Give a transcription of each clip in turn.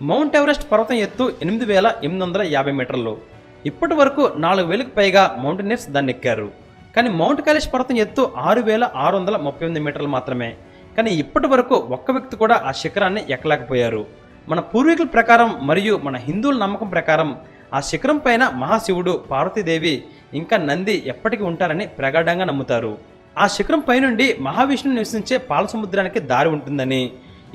Mount Everest పర్వతం ఎత్తు 8850 మీటర్లు. ఇప్పటి వరకు 4000కు పైగా మౌంటైనర్స్ దాన్ని ఎక్కారు. కానీ మౌంట్ కైలాష్ పర్వతం ఎత్తు 6638 మీటర్లు మాత్రమే. కానీ ఇప్పటి వరకు ఒక్క వ్యక్తి కూడా ఆ శిఖరాన్ని ఎక్కలేకపోయారు. మన పూర్వీకుల ప్రకారం మరియు మన హిందువుల నమ్మకం ప్రకారం ఆ శిఖరం పైన మహాశివుడు, పార్వతీదేవి ఇంకా నంది ఎప్పటికీ ఉంటారని ప్రగాఢంగా నమ్ముతారు. ఆ శిఖరం పైనుండి మహావిష్ణువు నివసించే పాల సముద్రానికి దారి ఉంటుందని,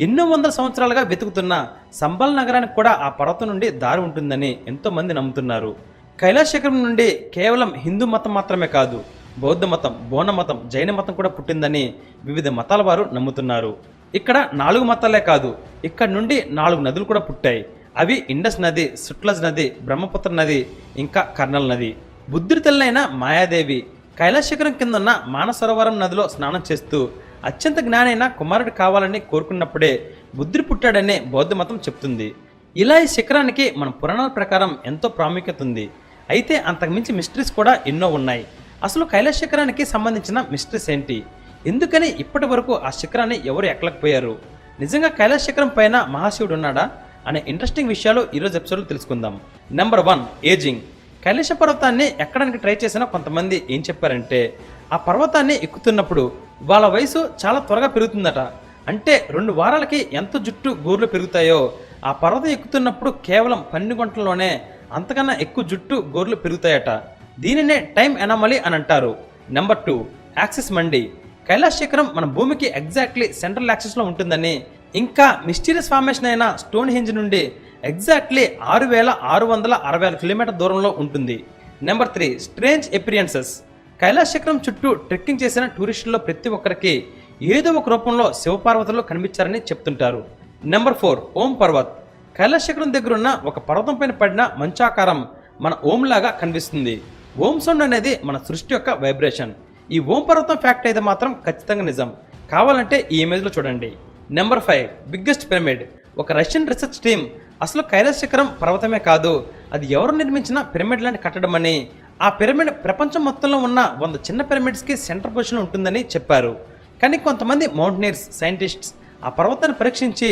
ఎన్నో వందల సంవత్సరాలుగా వెతుకుతున్న సంబల్ నగరానికి కూడా ఆ పర్వతం నుండి దారి ఉంటుందని ఎంతో మంది నమ్ముతున్నారు. కైలాష్ శిఖరం నుండి కేవలం హిందూ మతం మాత్రమే కాదు, బౌద్ధ మతం, బోన మతం, జైన మతం కూడా పుట్టిందని వివిధ మతాల వారు నమ్ముతున్నారు. ఇక్కడ 4 మతాలే కాదు, ఇక్కడ నుండి 4 నదులు కూడా పుట్టాయి. అవి ఇండస్ నది, సుట్లజ్ నది, బ్రహ్మపుత్ర నది, ఇంకా కర్నల్ నది. బుద్ధుడి తల్లైన మాయాదేవి కైలాష్ శిఖరం కిందన్న మానసరోవరం నదిలో స్నానం చేస్తూ అత్యంత జ్ఞానైన కుమారుడు కావాలని కోరుకున్నప్పుడే బుద్ధుడు పుట్టాడని బౌద్ధ మతం చెప్తుంది. ఇలా ఈ శిఖరానికి మన పురాణాల ప్రకారం ఎంతో ప్రాముఖ్యత ఉంది. అయితే అంతకుమించి మిస్టరీస్ కూడా ఎన్నో ఉన్నాయి. అసలు కైలాష్ శిఖరానికి సంబంధించిన మిస్టరీస్ ఏంటి? ఎందుకని ఇప్పటి వరకు ఆ శిఖరాన్ని ఎవరు ఎక్కలేకపోయారు? నిజంగా కైలాష్ శిఖరం పైన మహాశివుడు ఉన్నాడా అనే ఇంట్రెస్టింగ్ విషయాలు ఈరోజు ఎపిసోడ్లో తెలుసుకుందాం. Number 1, ageing. కైలాస పర్వతాన్ని ఎక్కడానికి ట్రై చేసిన కొంతమంది ఏం చెప్పారంటే, ఆ పర్వతాన్ని ఎక్కుతున్నప్పుడు వాళ్ళ వయసు చాలా త్వరగా పెరుగుతుందట. అంటే 2 వారాలకి ఎంత జుట్టు గోర్లు పెరుగుతాయో ఆ పర్వతం ఎక్కుతున్నప్పుడు కేవలం 12 గంటల్లోనే అంతకన్నా ఎక్కువ జుట్టు గోర్లు పెరుగుతాయట. దీనినే టైం ఎనామలీ అని అంటారు. నెంబర్ 2, యాక్సిస్ మండి. కైలాష్ శిఖరం మన భూమికి ఎగ్జాక్ట్లీ సెంట్రల్ యాక్సిస్లో ఉంటుందని, ఇంకా మిస్టీరియస్ ఫార్మేషన్ అయిన స్టోన్ హెంజ్ నుండి ఎగ్జాక్ట్లీ 6666 కిలోమీటర్ దూరంలో ఉంటుంది. Number 3, strange ఎపిరియన్సెస్. కైలాష్ శిఖరం చుట్టూ ట్రెక్కింగ్ చేసిన టూరిస్టుల్లో ప్రతి ఒక్కరికి ఏదో ఒక రూపంలో శివపార్వతులు కనిపించారని చెప్తుంటారు. నెంబర్ 4, ఓం పర్వత్. కైలాష్ శిఖరం దగ్గరున్న ఒక పర్వతం పైన పడిన మంచాకారం మన ఓం లాగా కనిపిస్తుంది. ఓం సౌండ్ అనేది మన సృష్టి యొక్క వైబ్రేషన్. ఈ ఓం పర్వతం ఫ్యాక్ట్ అయితే మాత్రం ఖచ్చితంగా నిజం. కావాలంటే ఈ ఇమేజ్లో చూడండి. Number 5, biggest pyramid. ఒక రష్యన్ రీసెర్చ్ టీమ్ అసలు కైలాష్ శిఖరం పర్వతమే కాదు, అది ఎవరు నిర్మించిన పిరమిడ్ లాంటి కట్టడం అని, ఆ పిరమిడ్ ప్రపంచం మొత్తంలో ఉన్న 100 చిన్న పిరమిడ్స్కి సెంటర్ పొజిషన్ ఉంటుందని చెప్పారు. కానీ కొంతమంది మౌంటైనర్స్, సైంటిస్ట్స్ ఆ పర్వతాన్ని పరీక్షించి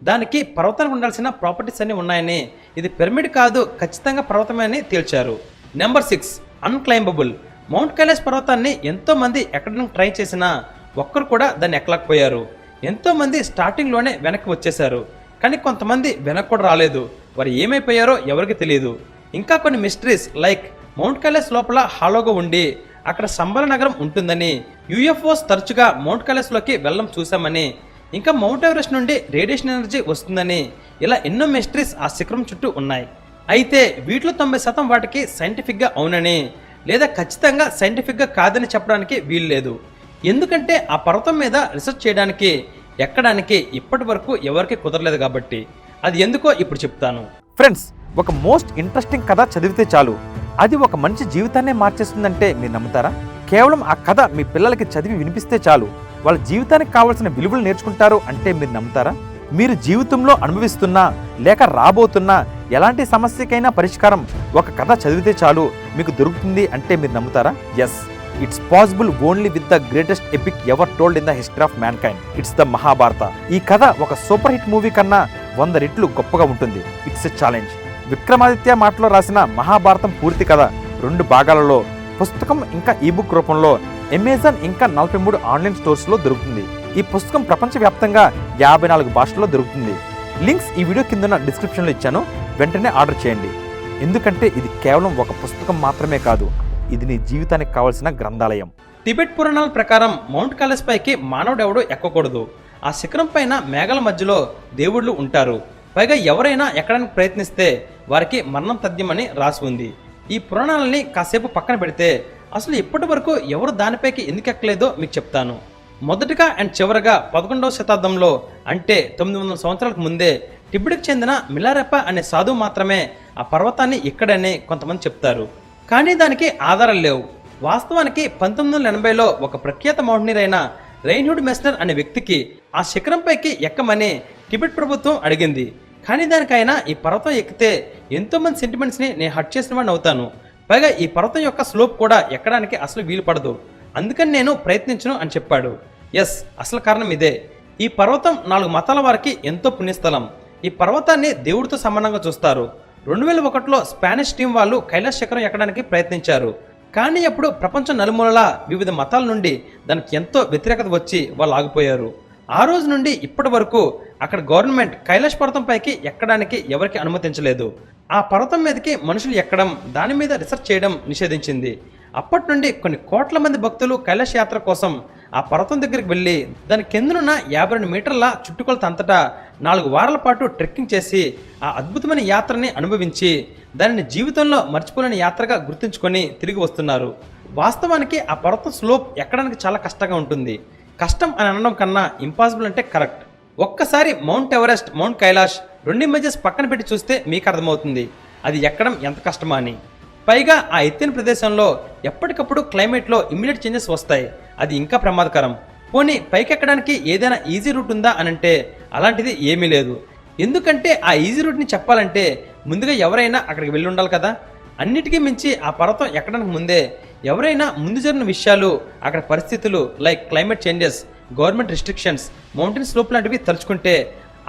దానికి పర్వతానికి ఉండాల్సిన ప్రాపర్టీస్ అన్ని ఉన్నాయని, ఇది పిరమిడ్ కాదు, ఖచ్చితంగా పర్వతమే అని తేల్చారు. నెంబర్ 6, అన్క్లైంబబుల్. మౌంట్ కైలాష్ పర్వతాన్ని ఎంతో మంది ఎక్కడానికి ట్రై చేసినా ఒక్కరు కూడా దాన్ని ఎక్కలేకపోయారు. ఎంతో మంది స్టార్టింగ్లోనే వెనక్కి వచ్చేశారు. కానీ కొంతమంది వెనక్కి కూడా రాలేదు. వారు ఏమైపోయారో ఎవరికి తెలియదు. ఇంకా కొన్ని మిస్టరీస్ లైక్ మౌంట్ కైలాష్ లోపల హాలోగా ఉండి అక్కడ సంబల నగరం ఉంటుందని, యూఎఫ్ఓస్ తరచుగా మౌంట్ కైలాష్లోకి వెళ్ళడం చూసామని, ఇంకా మౌంట్ ఎవరెస్ట్ నుండి రేడియేషన్ ఎనర్జీ వస్తుందని, ఇలా ఎన్నో మిస్టరీస్ ఆ శిఖరం చుట్టూ ఉన్నాయి. అయితే వీటిలో 90% వాటికి సైంటిఫిక్గా అవునని లేదా ఖచ్చితంగా సైంటిఫిక్గా కాదని చెప్పడానికి వీలు లేదు. ఎందుకంటే ఆ పర్వతం మీద రీసెర్చ్ చేయడానికి, ఎక్కడానికి ఇప్పటి వరకు ఎవరికి కుదరలేదు కాబట్టి. అది ఎందుకో ఇప్పుడు చెప్తాను. ఫ్రెండ్స్, ఒక మోస్ట్ ఇంట్రెస్టింగ్ కథ చదివితే చాలు, అది ఒక మంచి జీవితాన్నే మార్చేస్తుందంటే మీరు నమ్ముతారా? కేవలం ఆ కథ మీ పిల్లలకి చదివి వినిపిస్తే చాలు, వాళ్ళ జీవితానికి కావాల్సిన విలువలు నేర్చుకుంటారు అంటే మీరు నమ్ముతారా? మీరు జీవితంలో అనుభవిస్తున్నా లేక రాబోతున్నా ఎలాంటి సమస్యకైనా పరిష్కారం ఒక కథ చదివితే చాలు మీకు దొరుకుతుంది అంటే మీరు నమ్ముతారా? Yes, it's possible only with the greatest epic ever told in the history of mankind. It's the Mahabharata. ఈ కథ ఒక సూపర్ హిట్ మూవీ కన్నా 100 రెట్లు గొప్పగా ఉంటుంది. It's a challenge. విక్రమాదిత్య మాటలో రాసిన మహాభారతం పూర్తి కథ 2 భాగాలలో పుస్తకం ఇంకా ఈబుక్ రూపంలో అమెజాన్ ఇంకా 43 ఆన్లైన్ స్టోర్స్లో దొరుకుతుంది. ఈ పుస్తకం ప్రపంచవ్యాప్తంగా 54 భాషల్లో దొరుకుతుంది. లింక్స్ ఈ వీడియో కింద డిస్క్రిప్షన్లో ఇచ్చాను, వెంటనే ఆర్డర్ చేయండి. ఎందుకంటే ఇది కేవలం ఒక పుస్తకం మాత్రమే కాదు, ఇది నీ జీవితానికి కావాల్సిన గ్రంథాలయం. టిబెట్ పురాణాల ప్రకారం మౌంట్ కైలాష్ పైకి మానవుడు ఎవడో ఎక్కకూడదు. ఆ శిఖరం పైన మేఘాల మధ్యలో దేవుళ్ళు ఉంటారు. పైగా ఎవరైనా ఎక్కడానికి ప్రయత్నిస్తే వారికి మరణం తథ్యమని రాసి ఉంది. ఈ పురాణాలని కాసేపు పక్కన పెడితే అసలు ఇప్పటి వరకు ఎవరు దానిపైకి ఎందుకు ఎక్కలేదో మీకు చెప్తాను. మొదటగా అండ్ చివరగా 11వ శతాబ్దంలో అంటే 900 సంవత్సరాలకు ముందే టిబెట్కి చెందిన మిలారెప్ప అనే సాధువు మాత్రమే ఆ పర్వతాన్ని ఎక్కడని కొంతమంది చెప్తారు. కానీ దానికి ఆధారాలు లేవు. వాస్తవానికి 1980లో ఒక ప్రఖ్యాత మౌంటైనర్ అయిన రైన్హుడ్ మెస్నర్ అనే వ్యక్తికి ఆ శిఖరంపైకి ఎక్కమని టిబెట్ ప్రభుత్వం అడిగింది. కానీ దానికైనా ఈ పర్వతం ఎక్కితే ఎంతోమంది సెంటిమెంట్స్ని నేను హర్ట్ చేసిన వాడిని అవుతాను, పైగా ఈ పర్వతం యొక్క స్లోప్ కూడా ఎక్కడానికి అసలు వీలు పడదు, అందుకని నేను ప్రయత్నించను అని చెప్పాడు. ఎస్, అసలు కారణం ఇదే. ఈ పర్వతం 4 మతాల వారికి ఎంతో పుణ్యస్థలం. ఈ పర్వతాన్ని దేవుడితో సమానంగా చూస్తారు. 2001లో స్పానిష్ టీం వాళ్ళు కైలాష్ శిఖరం ఎక్కడానికి ప్రయత్నించారు. కానీ అప్పుడు ప్రపంచం నలుమూలలా వివిధ మతాల నుండి దానికి ఎంతో వ్యతిరేకత వచ్చి వాళ్ళు ఆగిపోయారు. ఆ రోజు నుండి ఇప్పటి వరకు అక్కడ గవర్నమెంట్ కైలాష్ పర్వతం పైకి ఎక్కడానికి ఎవరికి అనుమతించలేదు. ఆ పర్వతం మీదకి మనుషులు ఎక్కడం, దాని మీద రీసెర్చ్ చేయడం నిషేధించింది. అప్పటి నుండి కొన్ని కోట్ల మంది భక్తులు కైలాష్ యాత్ర కోసం ఆ పర్వతం దగ్గరికి వెళ్ళి దాని కిందనున్న 52 మీటర్ల చుట్టుకొలత అంతటా 4 వారాల పాటు ట్రెక్కింగ్ చేసి ఆ అద్భుతమైన యాత్రని అనుభవించి దానిని జీవితంలో మర్చిపోలేని యాత్రగా గుర్తుంచుకొని తిరిగి వస్తున్నారు. వాస్తవానికి ఆ పర్వతం స్లోప్ ఎక్కడానికి చాలా కష్టంగా ఉంటుంది. కష్టం అని అనడం కన్నా ఇంపాసిబుల్ అంటే కరెక్ట్. ఒక్కసారి mount Everest, mount Kailash 2 images పక్కన పెట్టి చూస్తే మీకు అర్థమవుతుంది అది ఎక్కడం ఎంత కష్టమా అని. పైగా ఆ ఎత్తైన ప్రదేశంలో ఎప్పటికప్పుడు క్లైమేట్లో ఇమ్మీడియట్ చేంజెస్ వస్తాయి. అది ఇంకా ప్రమాదకరం. పోనీ పైకెక్కడానికి ఏదైనా ఈజీ రూట్ ఉందా అనంటే అలాంటిది ఏమీ లేదు. ఎందుకంటే ఆ ఈజీ రూట్ని చెప్పాలంటే ముందుగా ఎవరైనా అక్కడికి వెళ్ళి ఉండాలి కదా. అన్నిటికీ మించి ఆ పర్వతం ఎక్కడానికి ముందే ఎవరైనా ముందు జరిగిన విషయాలు, అక్కడ పరిస్థితులు like climate changes, government restrictions, mountain slope లాంటివి తలుచుకుంటే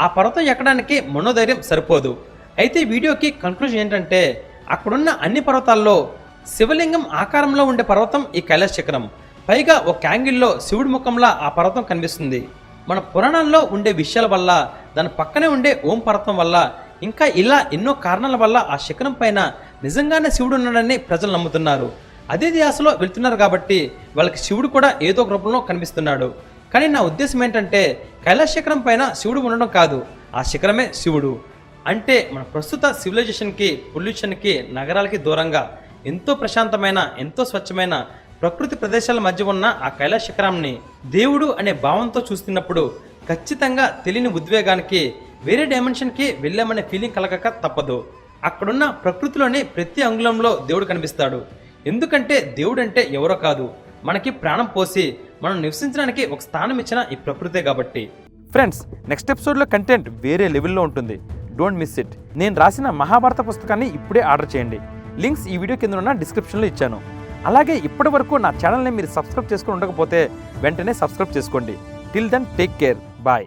ఆ పర్వతం ఎక్కడానికి మనోధైర్యం సరిపోదు. అయితే ఈ వీడియోకి కన్క్లూజన్ ఏంటంటే అక్కడున్న అన్ని పర్వతాల్లో శివలింగం ఆకారంలో ఉండే పర్వతం ఈ కైలాష్ శిఖరం. పైగా ఒక యాంగిల్లో శివుడి ముఖంలా ఆ పర్వతం కనిపిస్తుంది. మన పురాణాల్లో ఉండే విషయాల వల్ల, దాని పక్కనే ఉండే ఓం పర్వతం వల్ల, ఇంకా ఇలా ఎన్నో కారణాల వల్ల ఆ శిఖరం పైన నిజంగానే శివుడు ఉన్నాడని ప్రజలు నమ్ముతున్నారు. అదే ధ్యాసలో వెళ్తున్నారు కాబట్టి వాళ్ళకి శివుడు కూడా ఏదో ఒక రూపంలో కనిపిస్తున్నాడు. కానీ నా ఉద్దేశం ఏంటంటే కైలాష్ శిఖరం పైన శివుడు ఉండడం కాదు, ఆ శిఖరమే శివుడు. అంటే మన ప్రస్తుత సివిలైజేషన్కి, పొల్యూషన్కి, నగరాలకి దూరంగా ఎంతో ప్రశాంతమైన, ఎంతో స్వచ్ఛమైన ప్రకృతి ప్రదేశాల మధ్య ఉన్న ఆ కైలాష్ శిఖరాన్ని దేవుడు అనే భావంతో చూస్తున్నప్పుడు ఖచ్చితంగా తెలియని ఉద్వేగానికి, వేరే డైమెన్షన్కి వెళ్ళామనే ఫీలింగ్ కలగక తప్పదు. అక్కడున్న ప్రకృతిలోని ప్రతి అంగుళంలో దేవుడు కనిపిస్తాడు. ఎందుకంటే దేవుడు అంటే ఎవరో కాదు, మనకి ప్రాణం పోసి మనం నివసించడానికి ఒక స్థానం ఇచ్చిన ఈ ప్రకృతే కాబట్టి. ఫ్రెండ్స్, నెక్స్ట్ ఎపిసోడ్లో కంటెంట్ వేరే లెవెల్లో ఉంటుంది. Don't miss it. నేను రాసిన మహాభారత పుస్తకాన్ని ఇప్పుడే ఆర్డర్ చేయండి. లింక్స్ ఈ వీడియో కింద ఉన్న డిస్క్రిప్షన్లో ఇచ్చాను. అలాగే ఇప్పటి వరకు నా ఛానల్ని మీరు సబ్స్క్రైబ్ చేసుకుని ఉండకపోతే వెంటనే సబ్స్క్రైబ్ చేసుకోండి. Till then take care. Bye.